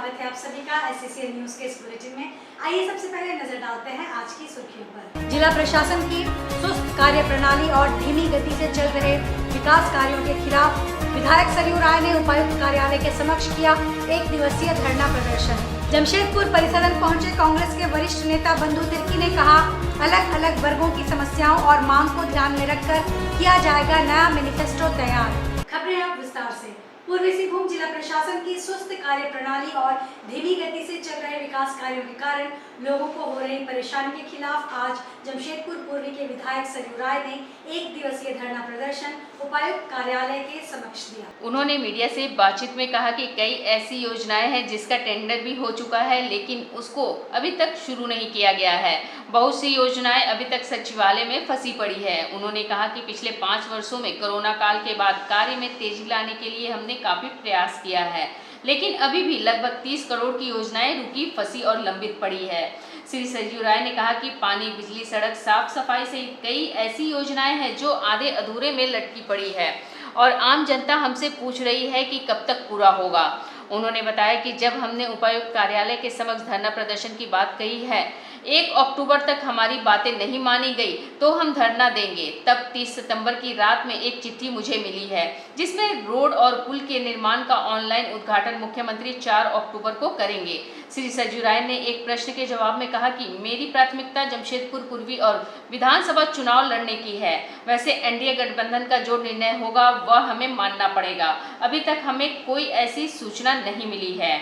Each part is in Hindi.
स्वागत है आप सभी का SCCN न्यूज के इस बुलेटिन में। आइए सबसे पहले नजर डालते हैं आज की सुर्खियों पर। जिला प्रशासन की सुस्त कार्य प्रणाली और धीमी गति से चल रहे विकास कार्यों के खिलाफ विधायक सरयू राय ने उपायुक्त कार्यालय के समक्ष किया 1 दिवसीय धरना प्रदर्शन। जमशेदपुर परिसदन पहुंचे कांग्रेस के वरिष्ठ नेता बंधु तिर्की ने कहा, अलग अलग वर्गों की समस्याओं और मांग को ध्यान में रखकर किया जाएगा नया मैनिफेस्टो तैयार। खबरें अब विस्तार से। पूर्वी सिंहभूम जिला प्रशासन की सुस्त कार्य प्रणाली और धीमी गति से चल रहे विकास कार्यों के कारण लोगों को हो रही परेशानी के खिलाफ आज जमशेदपुर पूर्वी के विधायक सरयू राय ने 1 दिवसीय धरना प्रदर्शन उपायुक्त कार्यालय के समक्ष दिया। उन्होंने मीडिया से बातचीत में कहा कि कई ऐसी योजनाएं हैं जिसका टेंडर भी हो चुका है, लेकिन उसको अभी तक शुरू नहीं किया गया है। बहुत सी योजनाएं अभी तक सचिवालय में फंसी पड़ी है। उन्होंने कहा कि पिछले 5 वर्षों में कोरोना काल के बाद कार्य में तेजी लाने के लिए हमने काफी प्रयास किया है, लेकिन अभी भी लगभग 30 करोड़ की योजनाएं रुकी, फंसी और लंबित पड़ी है। श्री सरयू राय ने कहा कि पानी, बिजली, सड़क, साफ सफाई से कई ऐसी योजनाएं हैं जो आधे अधूरे में लटकी पड़ी है और आम जनता हमसे पूछ रही है कि कब तक पूरा होगा। उन्होंने बताया कि जब हमने उपायुक्त कार्यालय के समक्ष धरना प्रदर्शन की बात कही है, 1 अक्टूबर तक हमारी बातें नहीं मानी गई तो हम धरना देंगे। तब 30 सितंबर की रात में एक चिट्ठी मुझे मिली है जिसमें रोड और पुल के निर्माण का ऑनलाइन उद्घाटन मुख्यमंत्री 4 अक्टूबर को करेंगे। श्री सरयू राय ने एक प्रश्न के जवाब में कहा कि मेरी प्राथमिकता जमशेदपुर पूर्वी और विधानसभा चुनाव लड़ने की है। वैसे एनडीए गठबंधन का जो निर्णय होगा वह हमें मानना पड़ेगा। अभी तक हमें कोई ऐसी सूचना नहीं मिली है।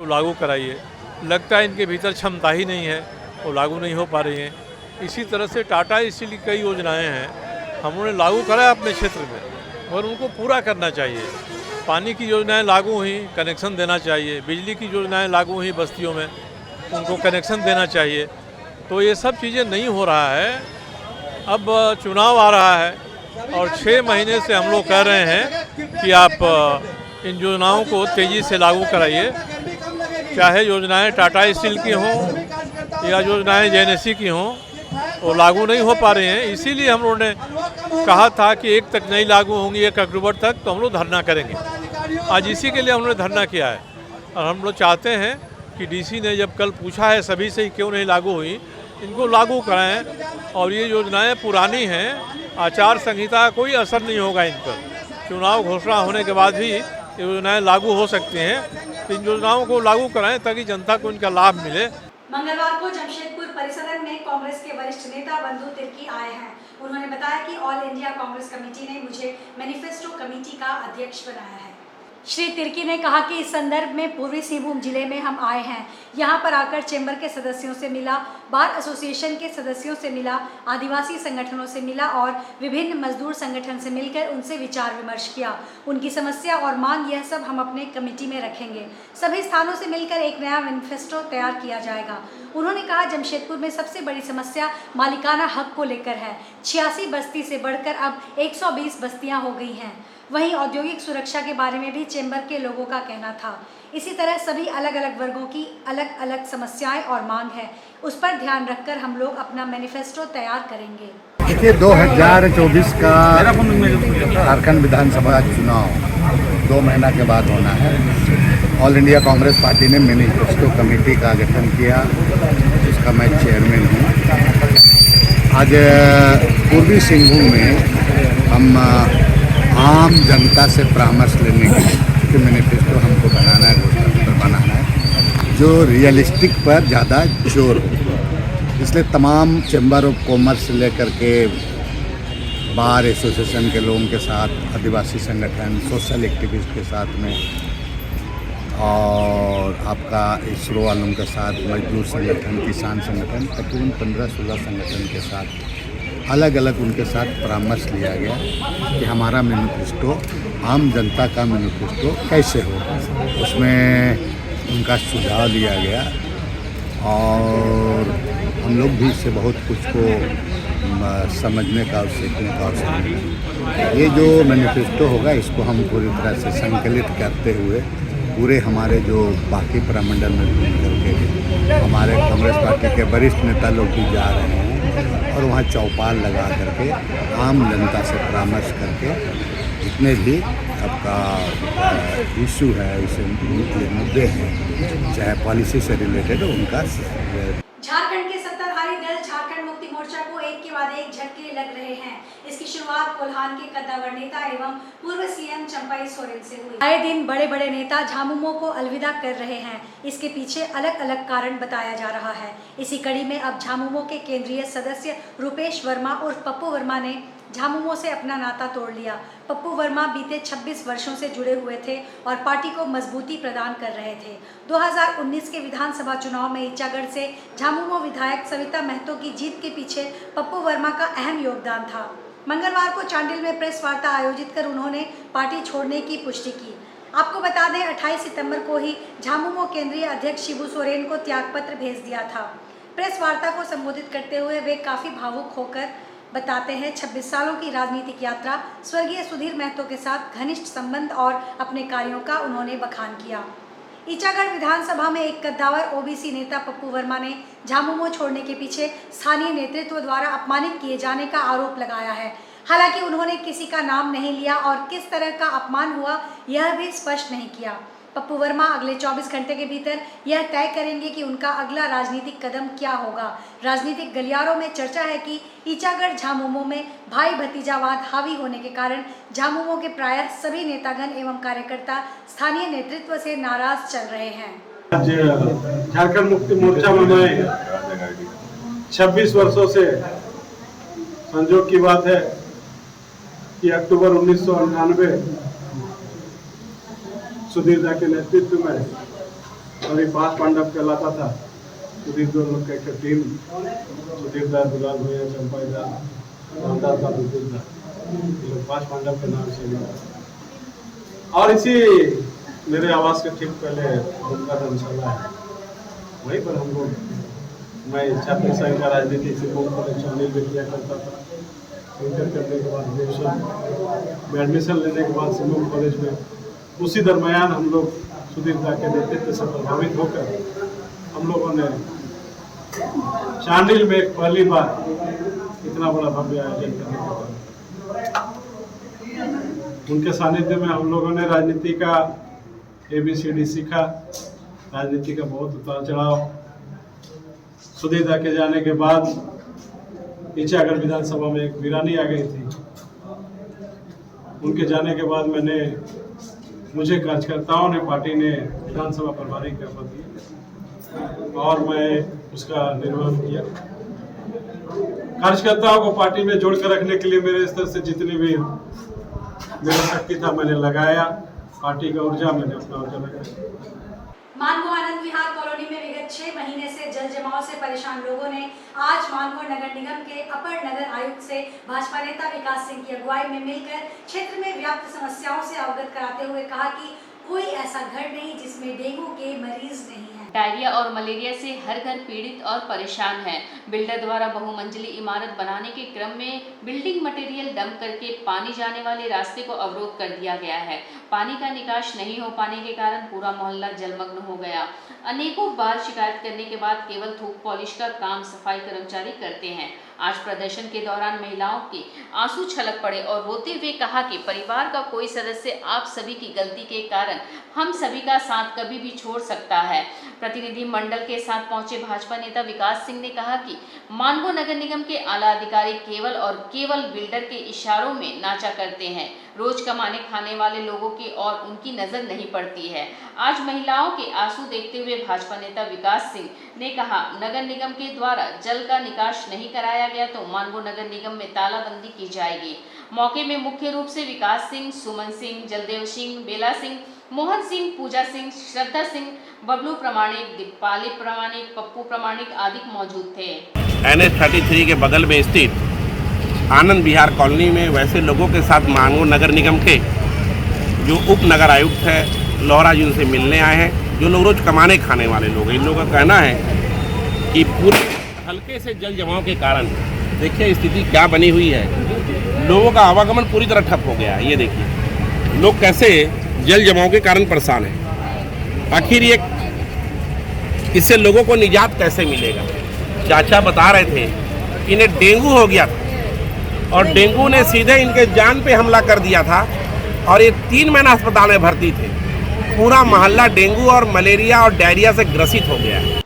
लागू कराइए, लगता है इनके भीतर क्षमता ही नहीं है, वो लागू नहीं हो पा रही हैं। इसी तरह से टाटा स्टील की कई योजनाएं हैं, हमने लागू कराया अपने क्षेत्र में और उनको पूरा करना चाहिए। पानी की योजनाएं लागू हुई, कनेक्शन देना चाहिए। बिजली की योजनाएं लागू हुई, बस्तियों में उनको कनेक्शन देना चाहिए। तो ये सब चीज़ें नहीं हो रहा है। अब चुनाव आ रहा है और 6 महीने से हम लोग कह रहे हैं कि आप इन योजनाओं को तेज़ी से लागू कराइए, चाहे योजनाएं टाटा स्टील की हों या योजनाएं JNSC की हों, वो लागू नहीं हो पा रही हैं। इसीलिए हम लोगों ने कहा था कि 1 तक नहीं लागू होंगी, 1 अक्टूबर तक, तो हम लोग धरना करेंगे। आज इसी के लिए हम लोगों ने धरना किया है और हम लोग चाहते हैं कि DC ने जब कल पूछा है सभी से क्यों नहीं लागू हुई, इनको लागू कराएं। और ये योजनाएं पुरानी हैं, आचार संहिता का कोई असर नहीं होगा इन पर। चुनाव घोषणा होने के बाद भी योजनाएं लागू हो सकती हैं। इन योजनाओं को लागू कराएं ताकि जनता को इनका लाभ मिले। मंगलवार को जमशेदपुर परिसदन में कांग्रेस के वरिष्ठ नेता बंधु तिर्की आए हैं। उन्होंने बताया कि ऑल इंडिया कांग्रेस कमेटी ने मुझे मैनिफेस्टो कमेटी का अध्यक्ष बनाया है। श्री तिर्की ने कहा कि इस संदर्भ में पूर्वी सिंहभूम जिले में हम आए हैं। यहाँ पर आकर चैम्बर के सदस्यों से मिला, बार एसोसिएशन के सदस्यों से मिला, आदिवासी संगठनों से मिला और विभिन्न मजदूर संगठन से मिलकर उनसे विचार विमर्श किया। उनकी समस्या और मांग, यह सब हम अपने कमेटी में रखेंगे। सभी स्थानों से मिलकर एक नया मैनिफेस्टो तैयार किया जाएगा। उन्होंने कहा, जमशेदपुर में सबसे बड़ी समस्या मालिकाना हक को लेकर है। 86 बस्ती से बढ़कर अब 120 बस्तियां हो गई हैं। वहीं औद्योगिक सुरक्षा के बारे में भी चैम्बर के लोगों का कहना था। इसी तरह सभी अलग अलग वर्गों की अलग अलग समस्याएं और मांग है, उस पर ध्यान रखकर हम लोग अपना मैनिफेस्टो तैयार करेंगे। देखिए, 2024 का झारखंड विधानसभा चुनाव 2 महीना के बाद होना है। ऑल इंडिया कांग्रेस पार्टी ने मैनिफेस्टो कमेटी का गठन किया, जिसका मैं चेयरमैन हूँ। आज पूर्वी सिंहभूम में हम आम जनता से परामर्श लेने के मैनिफेस्टो हमको बनाना है, घोषणा पत्र बनाना है जो रियलिस्टिक पर ज़्यादा जोर हो। इसलिए तमाम चैम्बर ऑफ कॉमर्स से लेकर के बार एसोसिएशन के लोगों के साथ, आदिवासी संगठन, सोशल एक्टिविस्ट के साथ में और आपका ISRO वालों के साथ, मजदूर संगठन, किसान संगठन, तकरीबन 15-16 संगठन के साथ अलग अलग उनके साथ परामर्श लिया गया कि हमारा मैनिफेस्टो, आम जनता का मैनिफेस्टो कैसे हो। उसमें उनका सुझाव लिया गया और हम लोग भी इससे बहुत कुछ को समझने का और सीखने का अवसर मिला। ये जो मैनिफेस्टो होगा, इसको हम पूरी तरह से संकलित करते हुए पूरे हमारे जो बाकी प्रमंडल में घूम करके हमारे कांग्रेस पार्टी के वरिष्ठ नेता लोग भी जा रहे हैं और वहाँ चौपाल लगा करके आम जनता से परामर्श करके जितने भी आपका इशू है, इसे मुद्दे हैं, चाहे पॉलिसी से रिलेटेड उनका झारखंड के सत्ताधारी दल झारखंड मुक्ति मोर्चा को एक के बाद एक झटके लग रहे हैं। इसकी शुरुआत कोल्हान के कद्दावर नेता एवं पूर्व सीएम चंपाई सोरेन से हुई। आए दिन बड़े बड़े नेता झामुमो को अलविदा कर रहे हैं। इसके पीछे अलग अलग कारण बताया जा रहा है। इसी कड़ी में अब झामुमो के केंद्रीय सदस्य रूपेश वर्मा उर्फ पप्पू वर्मा ने झामुमो से अपना नाता तोड़ लिया। पप्पू वर्मा बीते 26 वर्षों से जुड़े हुए थे और पार्टी को मजबूती प्रदान कर रहे थे। 2019 के विधानसभा चुनाव में इचागढ़ से झामुमो विधायक सविता महतो की जीत के पीछे पप्पू वर्मा का अहम योगदान था। मंगलवार को चांडिल में प्रेस वार्ता आयोजित कर उन्होंने पार्टी छोड़ने की पुष्टि की। आपको बता दें 28 सितंबर को ही झामुमो केंद्रीय अध्यक्ष शिबू सोरेन को त्यागपत्र भेज दिया था। प्रेस वार्ता को संबोधित करते हुए वे काफ़ी भावुक होकर बताते हैं 26 सालों की राजनीतिक यात्रा, स्वर्गीय सुधीर महतो के साथ घनिष्ठ संबंध और अपने कार्यों का उन्होंने बखान किया। इचागढ़ विधानसभा में एक कद्दावर ओबीसी नेता पप्पू वर्मा ने झामुमो छोड़ने के पीछे स्थानीय नेतृत्व द्वारा अपमानित किए जाने का आरोप लगाया है। हालांकि उन्होंने किसी का नाम नहीं लिया और किस तरह का अपमान हुआ यह भी स्पष्ट नहीं किया। पप्पू वर्मा अगले 24 घंटे के भीतर यह तय करेंगे कि उनका अगला राजनीतिक कदम क्या होगा। राजनीतिक गलियारों में चर्चा है कि इचागढ़ झामुमो में भाई भतीजावाद हावी होने के कारण झामुमो के प्रायः सभी नेतागण एवं कार्यकर्ता स्थानीय नेतृत्व से नाराज चल रहे हैं। आज झारखंड मुक्ति मोर्चा में मैं 26 वर्षों से संजोग की बात है कि अक्टूबर 1998 सुधीर दा के नेतृत्व में अभी 5 पांडव कहलाता था। सुधीर दो लोग का एक टीम, सुधीर दा, दुलाल भैया, चंपाई दा, रामदास दा, दुलदुल दा, ये लोग 5 पांडव के नाम से मिला। और इसी मेरे आवास के ठीक पहले उनका धर्मशाला है, वहीं पर हम लोग, मैं छात्र संघ का राजनीति से शामिल भी किया करता था। इंटर करने के बाद ग्रेजुएशन में एडमिशन लेने के बाद सिमोन कॉलेज में उसी दरमियान हम लोग सुधीर दा के नेतृत्व से प्रभावित होकर हम लोगों ने चांडिल में पहली बार इतना बड़ा भव्य आयोजन करने का उनके सानिध्य में हम लोगों ने राजनीति का ABCD सीखा। राजनीति का बहुत उतार चढ़ाव। सुधीर दा के जाने के बाद इचागढ़ विधानसभा में एक वीरानी आ गई थी। उनके जाने के बाद मुझे कार्यकर्ताओं ने, पार्टी ने विधानसभा प्रभारी का पद दिया और मैं उसका निर्वहन किया। कार्यकर्ताओं को पार्टी में जोड़कर रखने के लिए मेरे स्तर से जितनी भी मेरा शक्ति था मैंने लगाया। पार्टी का ऊर्जा मैंने अपना ऊर्जा लगाया। मानगो आनंद विहार कॉलोनी में विगत 6 महीने से जल जमाव से परेशान लोगों ने आज मानगो नगर निगम के अपर नगर आयुक्त से भाजपा नेता विकास सिंह की अगुवाई में मिलकर क्षेत्र में व्याप्त समस्याओं से अवगत कराते हुए कहा कि कोई ऐसा घर नहीं जिसमें डेंगू के मरीज नहीं है। डायरिया और मलेरिया से हर घर पीड़ित और परेशान है। बिल्डर द्वारा बहुमंजिली इमारत बनाने के क्रम में बिल्डिंग मटेरियल डंप करके पानी जाने वाले रास्ते को अवरोध कर दिया गया है। पानी का निकास नहीं हो पाने के कारण पूरा मोहल्ला जलमग्न हो गया। अनेकों बार शिकायत करने के बाद केवल थूक पॉलिश का काम सफाई कर्मचारी करते हैं। आज प्रदर्शन के दौरान महिलाओं के आंसू छलक पड़े और रोते हुए कहा कि परिवार का कोई सदस्य आप सभी की गलती के कारण हम सभी का साथ कभी भी छोड़ सकता है। प्रतिनिधि मंडल के साथ पहुंचे भाजपा नेता विकास सिंह ने कहा कि मानगो नगर निगम के आला अधिकारी केवल और केवल बिल्डर के इशारों में नाचा करते हैं। रोज कमाने खाने वाले लोगों की और उनकी नजर नहीं पड़ती है। आज महिलाओं के आंसू देखते हुए भाजपा नेता विकास सिंह ने कहा, नगर निगम के द्वारा जल का निकास नहीं कराया गया तो मानगो नगर निगम में तालाबंदी की जाएगी। मौके में मुख्य रूप से विकास सिंह, सुमन सिंह, जलदेव सिंह, बेला सिंह, मोहन सिंह, पूजा सिंह, श्रद्धा सिंह, बबलू प्रमाणिक, दीपाली प्रमाणिक, पप्पू प्रमाणिक आदि मौजूद थे। NH33 के बगल में स्थित आनंद विहार कॉलोनी में वैसे लोगों के साथ मानगो नगर निगम के जो उप नगर आयुक्त है लोहरा जी उनसे मिलने आए हैं। जो लोग रोज कमाने खाने वाले लोग हैं, इन लोगों का कहना है कि पूरे हल्के से जल जमाव के कारण देखिए स्थिति क्या बनी हुई है। लोगों का आवागमन पूरी तरह ठप हो गया है। ये देखिए लोग कैसे जल जमाव के कारण परेशान हैं। आखिर ये इससे लोगों को निजात कैसे मिलेगा। चाचा बता रहे थे कि इन्हें डेंगू हो गया था और डेंगू ने सीधे इनके जान पे हमला कर दिया था और ये 3 महीना अस्पताल में भर्ती थे। पूरा मोहल्ला डेंगू और मलेरिया और डायरिया से ग्रसित हो गया है।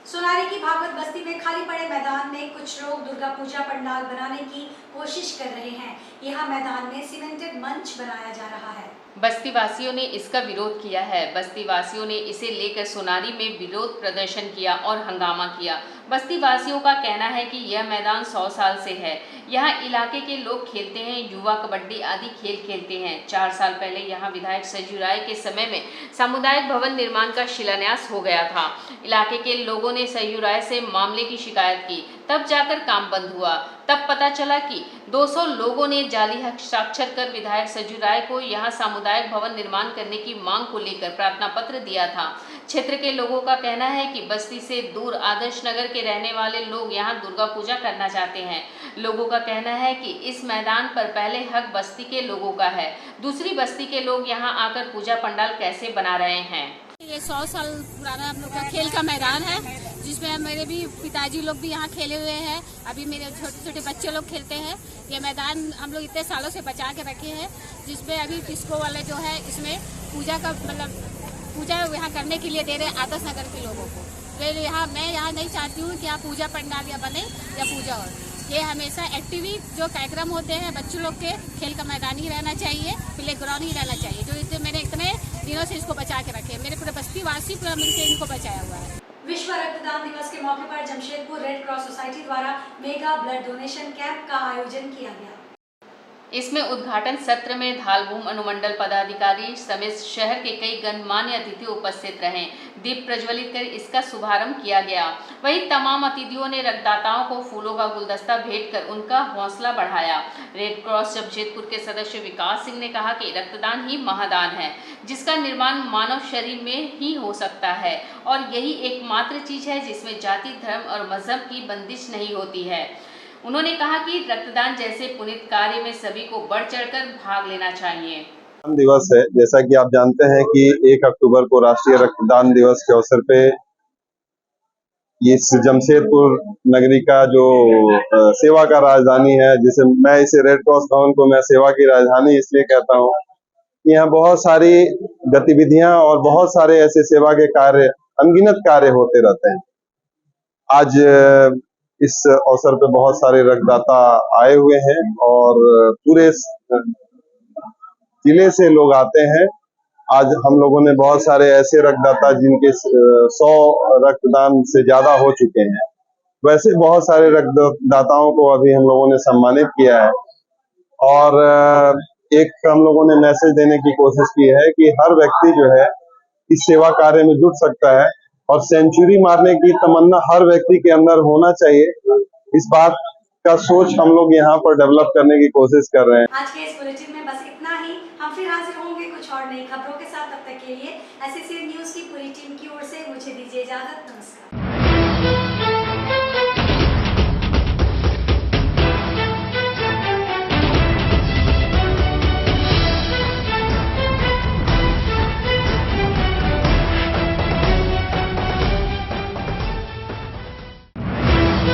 सोनारी की भागवत बस्ती में खाली पड़े मैदान में कुछ लोग दुर्गा पूजा पंडाल बनाने की कोशिश कर रहे हैं। यहाँ मैदान में सीमेंटेड मंच बनाया जा रहा है। बस्ती वासियों ने इसका विरोध किया है। बस्ती वासियों ने इसे लेकर सोनारी में विरोध प्रदर्शन किया और हंगामा किया। बस्ती वासियों का कहना है कि यह मैदान 100 साल से है। यहाँ इलाके के लोग खेलते हैं, युवा कबड्डी आदि खेल खेलते हैं। 4 साल पहले यहाँ विधायक सरयू राय के समय में सामुदायिक भवन निर्माण का शिलान्यास हो गया था। इलाके के लोगों ने सरयू राय से मामले की शिकायत की, तब जाकर काम बंद हुआ। तब पता चला कि 200 लोगों ने जाली हस्ताक्षर कर विधायक सरयू राय को यहाँ सामुदायिक भवन निर्माण करने की मांग को लेकर प्रार्थना पत्र दिया था। क्षेत्र के लोगों का कहना है कि बस्ती से दूर आदर्श नगर के रहने वाले लोग यहाँ दुर्गा पूजा करना चाहते हैं। लोगों का कहना है कि इस मैदान पर पहले हक बस्ती के लोगों का है, दूसरी बस्ती के लोग यहाँ आकर पूजा पंडाल कैसे बना रहे हैं। ये 100 साल पुराना हम लोग का खेल का मैदान है, जिसमें मेरे भी पिताजी लोग भी यहाँ खेले हुए हैं। अभी मेरे छोटे छोटे बच्चे लोग खेलते हैं। ये मैदान हम लोग इतने सालों से बचा के रखे हैं, जिसमें अभी टिस्को वाले जो है इसमें पूजा का मतलब पूजा यहाँ करने के लिए दे रहे हैं आदर्श नगर के लोगों को। तो मैं यहाँ नहीं चाहती हूँ कि यहाँ पूजा पंडाल या बने या पूजा हो। ये हमेशा एक्टिविटी जो कार्यक्रम होते हैं बच्चों लोग के खेल का मैदान ही रहना चाहिए, प्ले ग्राउंड ही रहना चाहिए। जो इससे मैंने इतने दिनों से इसको बचा के रखे, मेरे पूरे बस्ती वासी पूरा मिलकर इनको बचाया हुआ है। विश्व रक्तदान दिवस के मौके पर जमशेदपुर रेड क्रॉस सोसाइटी द्वारा मेगा ब्लड डोनेशन कैंप का आयोजन किया गया। इसमें उद्घाटन सत्र में धालभूम अनुमंडल पदाधिकारी समेत शहर के कई गणमान्य अतिथि उपस्थित रहे। दीप प्रज्वलित कर इसका शुभारंभ किया गया। वहीं तमाम अतिथियों ने रक्तदाताओं को फूलों का गुलदस्ता भेंट कर उनका हौसला बढ़ाया। रेड क्रॉस जमशेदपुर के सदस्य विकास सिंह ने कहा कि रक्तदान ही महादान है, जिसका निर्माण मानव शरीर में ही हो सकता है और यही एकमात्र चीज है जिसमें जाति, धर्म और मजहब की बंदिश नहीं होती है। उन्होंने कहा कि रक्तदान जैसे पुनीत कार्य में सभी को बढ़ चढ़कर भाग लेना चाहिए। दिवस है, जैसा कि आप जानते हैं कि 1 अक्टूबर को राष्ट्रीय रक्तदान दिवस के अवसर पे इस जमशेदपुर नगरी का जो सेवा का राजधानी है, जिसे मैं इसे रेड क्रॉस भवन को मैं सेवा की राजधानी इसलिए कहता हूँ, यहाँ बहुत सारी गतिविधियां और बहुत सारे ऐसे सेवा के कार्य, अनगिनत कार्य होते रहते हैं। आज इस अवसर पे बहुत सारे रक्तदाता आए हुए हैं और पूरे जिले से लोग आते हैं। आज हम लोगों ने बहुत सारे ऐसे रक्तदाता जिनके 100 रक्तदान से ज्यादा हो चुके हैं, वैसे बहुत सारे रक्तदाताओं को अभी हम लोगों ने सम्मानित किया है। और एक हम लोगों ने मैसेज देने की कोशिश की है कि हर व्यक्ति जो है इस सेवा कार्य में जुट सकता है और सेंचुरी मारने की तमन्ना हर व्यक्ति के अंदर होना चाहिए। इस बात का सोच हम लोग यहाँ पर डेवलप करने की कोशिश कर रहे हैं। आज के इस बुलेटिन में बस इतना ही। हम फिर हाजिर होंगे कुछ और नई खबरों के साथ। तब तक के लिए SSA न्यूज की पूरी टीम की ओर से मुझे दीजिए इजाजत। नमस्कार।